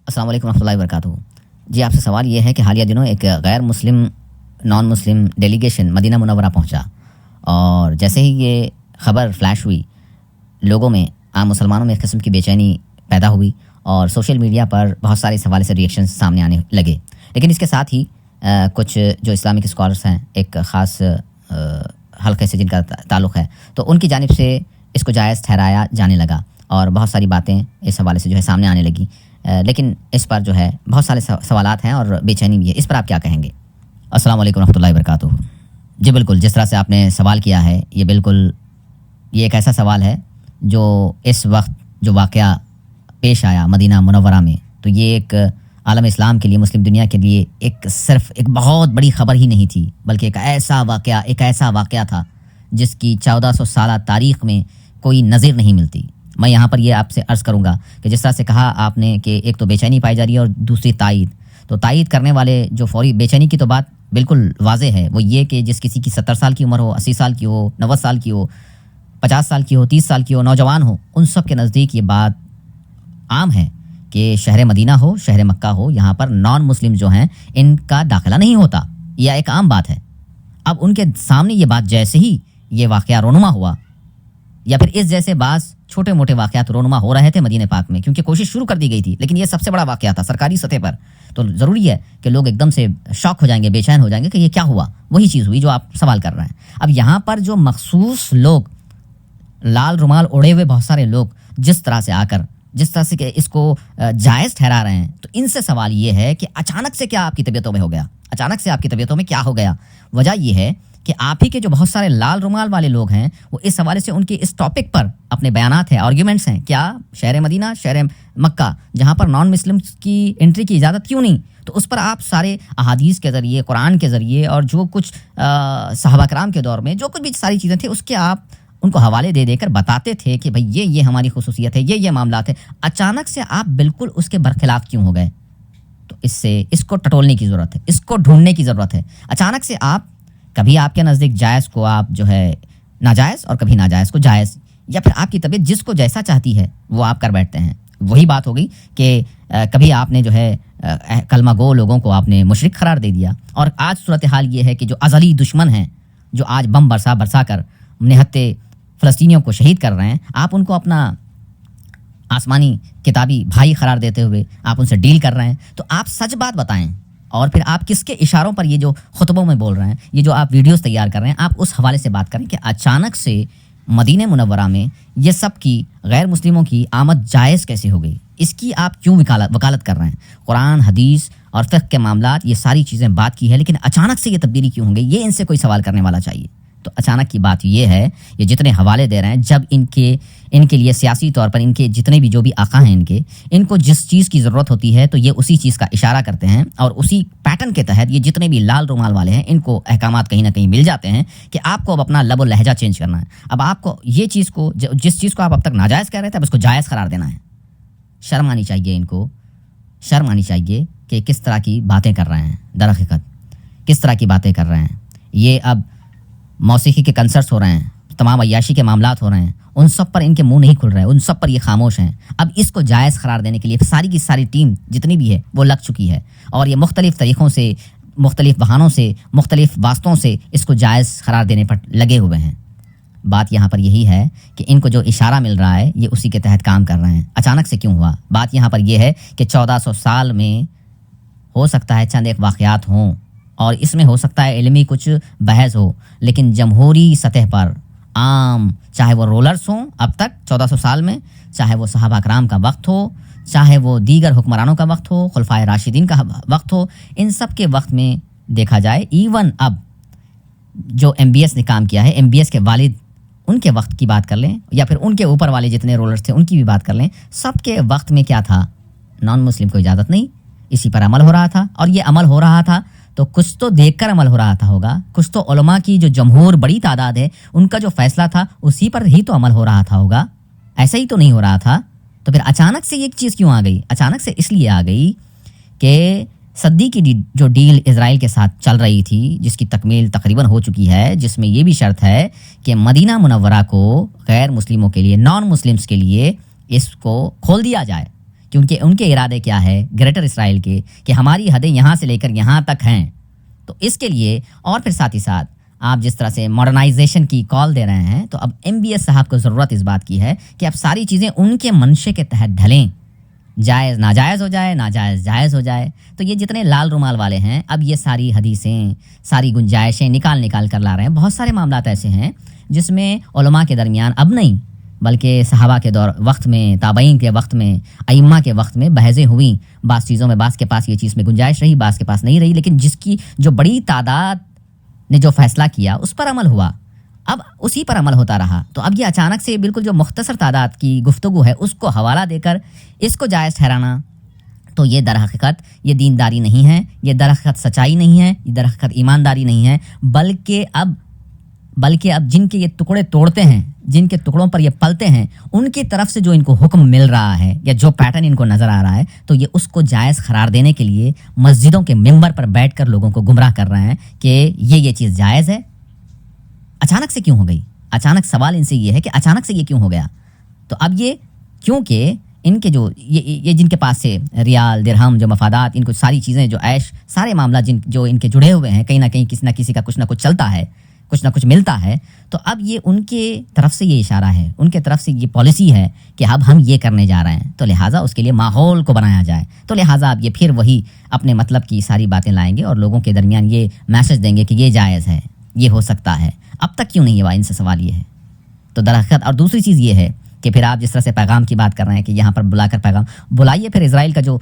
अस्सलाम वालेकुम रहमतुल्लाहि व बरकातुहू। जी, आपसे सवाल ये है कि हालिया दिनों एक गैर मुस्लिम non Muslim delegation Madina Munawwara पहुंचा और जैसे ही ये ख़बर फ्लैश हुई, लोगों में, आम मुसलमानों में एक किस्म की बेचैनी पैदा हुई और सोशल मीडिया पर बहुत सारे इस हवाले से रिएक्शंस सामने आने लगे। लेकिन इसके साथ ही कुछ जो इस्लामिक स्कॉलर्स हैं, एक ख़ास हल्के से जिनका ताल्लुक़ है, तो उनकी जानिब से इसको जायज़ ठहराया जाने लगा और बहुत सारी बातें इस हवाले से जो है सामने आने लगी। लेकिन इस पर जो है बहुत सारे सवालात हैं और बेचैनी भी है। इस पर आप क्या कहेंगे? अस्सलाम वालेकुम रहमतुल्लाहि व बरकातुहू। जी बिल्कुल, जिस तरह से आपने सवाल किया है, ये एक ऐसा सवाल है जो इस वक्त जो वाक़या पेश आया मदीना मुनव्वरा में, तो ये एक आलम इस्लाम के लिए, मुस्लिम दुनिया के लिए सिर्फ एक बहुत बड़ी ख़बर ही नहीं थी, बल्कि एक ऐसा वाक़या था जिसकी 1400 साल तारीख़ में कोई नज़ीर नहीं मिलती। मैं यहाँ पर ये आपसे अर्ज़ करूँगा कि जिस तरह से कहा आपने कि एक तो बेचैनी पाई जा रही है और दूसरी तायीद, तो तायीद करने वाले जो फौरी बेचैनी की तो बात बिल्कुल वाज़ेह है, वो ये कि जिस किसी की 70 साल की उम्र हो, 80 साल की हो, 90 साल की हो, 50 साल की हो, 30 साल की हो, नौजवान हो, उन सब के नज़दीक ये बात आम है कि शहर मदीना हो, शहर मक्का हो, यहाँ पर नॉन मुस्लिम जो हैं इनका दाखिला नहीं होता। यह एक आम बात है। अब उनके सामने ये बात जैसे ही ये वाक़या रोनुमा हुआ, या फिर इस जैसे बास छोटे मोटे वाक़यात रोनुमा हो रहे थे मदीने पाक में, क्योंकि कोशिश शुरू कर दी गई थी, लेकिन ये सबसे बड़ा वाक़या था सरकारी सतह पर, तो ज़रूरी है कि लोग एकदम से शॉक हो जाएंगे, बेचैन हो जाएंगे कि ये क्या हुआ। वही चीज़ हुई जो आप सवाल कर रहे हैं। अब यहाँ पर जो मखसूस लोग, लाल रुमाल ओढ़े हुए बहुत सारे लोग जिस तरह से कि इसको जायज़ ठहरा रहे हैं, तो इनसे सवाल ये है कि अचानक से क्या आपकी तबीयतों में हो गया? अचानक से आपकी तबीयतों में क्या हो गया? वजह यह है कि आप ही के जो बहुत सारे लाल रुमाल वाले लोग हैं, वो इस हवाले से उनके इस टॉपिक पर अपने बयानात हैं, आर्ग्यूमेंट्स हैं। क्या शहर मदीना, शहर मक्का, जहाँ पर नॉन मुस्लिम की एंट्री की इजाज़त क्यों नहीं? तो उस पर आप सारे अहादीस के ज़रिए, कुरान के ज़रिए और जो कुछ सहाबा कराम के दौर में जो कुछ भी सारी चीज़ें थी, उसके आप उनको हवाले दे देकर बताते थे कि भाई ये हमारी खुसूसियत है, ये मामलात है। अचानक से आप बिल्कुल उसके बरखिलाफ क्यों हो गए? तो इसको टटोलने की ज़रूरत है, इसको ढूंढने की ज़रूरत है। अचानक से आप कभी आपके नज़दीक जायज़ को आप जो है नाजायज़ और कभी नाजायज़ को जायज़, या फिर आपकी तबीयत जिसको जैसा चाहती है वो आप कर बैठते हैं। वही बात हो गई कि कभी आपने जो है कलमा गो लोगों को आपने मुशरिक करार दे दिया, और आज सूरत हाल ये है कि जो अज़ली दुश्मन हैं, जो आज बम बरसा कर निहत्ते फ़लस्तीनियों को शहीद कर रहे हैं, आप उनको अपना आसमानी किताबी भाई करार देते हुए आप उनसे डील कर रहे हैं। तो आप सच बात बताएं, और फिर आप किसके इशारों पर ये जो खुतबों में बोल रहे हैं, ये जो आप वीडियोस तैयार कर रहे हैं, आप उस हवाले से बात करें कि अचानक से मदीने मुनव्वरा में ये सब की गैर मुस्लिमों की आमद जायज़ कैसे हो गई? इसकी आप क्यों वकालत कर रहे हैं? कुरान, हदीस और फ़िक़्ह के मामलात, ये सारी चीज़ें बात की है, लेकिन अचानक से ये तब्दीली क्यों हो गई? ये इनसे कोई सवाल करने वाला चाहिए। तो अचानक की बात ये है, ये जितने हवाले दे रहे हैं, जब इनके लिए सियासी तौर पर इनके जितने भी जो भी आका हैं इनको जिस चीज़ की ज़रूरत होती है, तो ये उसी चीज़ का इशारा करते हैं, और उसी पैटर्न के तहत ये जितने भी लाल रुमाल वाले हैं, इनको अहकामात कहीं ना कहीं मिल जाते हैं कि आपको अब अपना लब और लहजा चेंज करना है। अब आपको ये चीज़ को, जिस चीज़ को आप अब तक नाजायज़ कह रहे थे, अब इसको जायज़ करार देना है। शर्म आनी चाहिए इनको, शर्म आनी चाहिए कि किस तरह की बातें कर रहे हैं। दरहकीकत किस तरह की बातें कर रहे हैं? ये अब मौसीकी के कंसर्ट्स हो रहे हैं, तमाम अय्याशी के मामलात हो रहे हैं, उन सब पर इनके मुंह नहीं खुल रहे हैं, उन सब पर ये खामोश हैं। अब इसको जायज़ करार देने के लिए सारी की सारी टीम जितनी भी है वो लग चुकी है, और ये मुख्तलिफ़ तरीक़ों से, मुख्तलिफ़ बहानों से, मुख्तलिफ़ वास्तों से इसको जायज़ करार देने पर लगे हुए हैं। बात यहाँ पर यही है कि इनको जो इशारा मिल रहा है, ये उसी के तहत काम कर रहे हैं। अचानक से क्यों हुआ? बात यहाँ पर यह है कि 1400 साल में हो सकता है चंद एक वाक़यात हों, और इसमें हो सकता है इल्मी कुछ बहस हो, लेकिन जमहूरी सतह पर आम, चाहे वो रोलर्स हों अब तक 1400 साल में, चाहे वो सहाबा कराम का वक्त हो, चाहे वो दीगर हुक्मरानों का वक्त हो, खुलफाए राशिदीन का वक्त हो, इन सब के वक्त में देखा जाए, इवन अब जो MBS ने काम किया है, MBS के वालिद, उनके वक्त की बात कर लें, या फिर उनके ऊपर वाले जितने रोलर्स थे उनकी भी बात कर लें, सबके वक्त में क्या था? नॉन मुस्लिम को इजाज़त नहीं, इसी पर अमल हो रहा था। और ये अमल हो रहा था तो कुछ तो देखकर अमल हो रहा था होगा, कुछ तो उलमा की जो जमहूर बड़ी तादाद है उनका जो फैसला था उसी पर ही तो अमल हो रहा था होगा। ऐसा ही तो नहीं हो रहा था। तो फिर अचानक से ये चीज़ क्यों आ गई? अचानक से इसलिए आ गई कि सदी की जो डील इजराइल के साथ चल रही थी, जिसकी तकमील तकरीबन हो चुकी है, जिसमें ये भी शर्त है कि मदीना मुनव्वरा को गैर मुस्लिमों के लिए, नॉन मुस्लिम्स के लिए इसको खोल दिया जाए, कि उनके उनके इरादे क्या है ग्रेटर इसराइल के, कि हमारी हदें यहाँ से लेकर यहाँ तक हैं। तो इसके लिए और फिर साथ ही साथ आप जिस तरह से मॉडर्नाइजेशन की कॉल दे रहे हैं, तो अब MBS साहब को ज़रूरत इस बात की है कि अब सारी चीज़ें उनके मंशे के तहत ढलें, जायज़ नाजायज़ हो जाए, नाजायज़ जायज़ हो जाए। तो ये जितने लाल रुमाल वाले हैं, अब ये सारी हदीसें, सारी गुंजाइशें निकाल कर ला रहे हैं। बहुत सारे मामलात ऐसे हैं जिसमें उलमा के दरमियान अब नहीं, बल्कि सहाबा के दौर वक्त में, ताबईन के वक्त में, अइम्मा के वक्त में बहसें हुई। बास चीज़ों में बास के पास ये चीज़ में गुंजाइश रही, बास के पास नहीं रही, लेकिन जिसकी जो बड़ी तादाद ने जो फैसला किया उस पर अमल हुआ, अब उसी पर अमल होता रहा। तो अब ये अचानक से बिल्कुल जो मुख्तसर तादाद की गुफ्तगू है उसको हवाला देकर इसको जायज़ ठहराना, तो ये दर हकीकत ये दीनदारी नहीं है, ये दर हकीकत सच्चाई नहीं है, ये दर हकीकत ईमानदारी नहीं है, बल्कि अब जिनके ये टुकड़े तोड़ते हैं, जिनके टुकड़ों पर ये पलते हैं, उनकी तरफ से जो इनको हुक्म मिल रहा है या जो पैटर्न इनको नज़र आ रहा है, तो ये उसको जायज़ करार देने के लिए मस्जिदों के मिंबर पर बैठकर लोगों को गुमराह कर रहे हैं कि ये चीज़ जायज़ है। अचानक से क्यों हो गई? अचानक सवाल इनसे ये है कि अचानक से ये क्यों हो गया? तो अब ये क्योंकि इनके जो ये जिनके पास से रियाल दिरहम जो मफादात, इनको सारी चीज़ें जो ऐश सारे मामला जो इनके जुड़े हुए हैं, कहीं ना कहीं किसी ना किसी का कुछ ना कुछ चलता है, कुछ ना कुछ मिलता है। तो अब ये उनके तरफ से ये इशारा है, उनके तरफ से ये पॉलिसी है कि अब हम ये करने जा रहे हैं, तो लिहाजा उसके लिए माहौल को बनाया जाए। तो लिहाजा अब ये फिर वही अपने मतलब की सारी बातें लाएंगे और लोगों के दरमियान ये मैसेज देंगे कि ये जायज़ है, ये हो सकता है। अब तक क्यों नहीं हुआ? इनसे सवाल ये है। तो दरअसल और दूसरी चीज़ ये है कि फिर आप जिस तरह से पैगाम की बात कर रहे हैं कि यहाँ पर बुलाकर पैगाम बुलाइए, फिर इजराइल का जो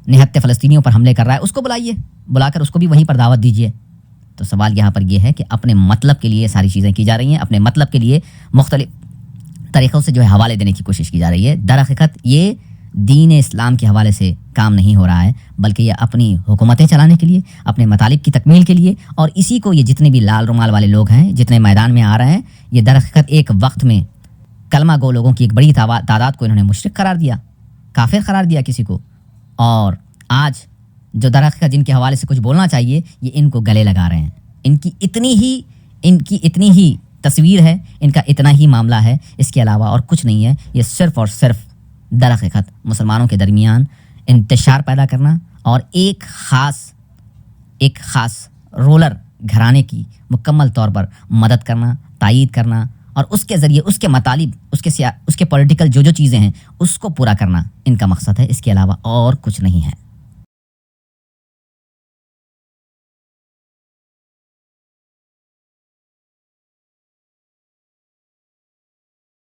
निहत्ते फ़लस्तीनियों पर हमले कर रहा है उसको बुलाइए, बुलाकर उसको भी वहीं पर दावत दीजिए। तो सवाल यहाँ पर यह है कि अपने मतलब के लिए सारी चीज़ें की जा रही हैं, अपने मतलब के लिए मुख्तलिफ तरीक़ों से जो है हवाले देने की कोशिश की जा रही है। दरअसल ये दीन इस्लाम के हवाले से काम नहीं हो रहा है, बल्कि ये अपनी हुकूमतें चलाने के लिए, अपने मतालिब की तकमील के लिए, और इसी को ये जितने भी लाल रुमाल वाले लोग हैं, जितने मैदान में आ रहे हैं, ये दरअसल एक वक्त में कलमा गो लोगों की एक बड़ी तादाद को इन्होंने मुशरिक करार दिया, काफिर करार दिया किसी को, और आज जो दरअसल जिनके हवाले से कुछ बोलना चाहिए ये इनको गले लगा रहे हैं। इनकी इतनी ही तस्वीर है, इनका इतना ही मामला है, इसके अलावा और कुछ नहीं है। ये सिर्फ़ और सिर्फ दरअसल मुसलमानों के दरमियान इंतशार पैदा करना और एक ख़ास रोलर घराने की मुकम्मल तौर पर मदद करना, तायीद करना, और उसके ज़रिए उसके मतालिब, उसके पॉलिटिकल जो चीज़ें हैं उसको पूरा करना इनका मकसद है। इसके अलावा और कुछ नहीं है।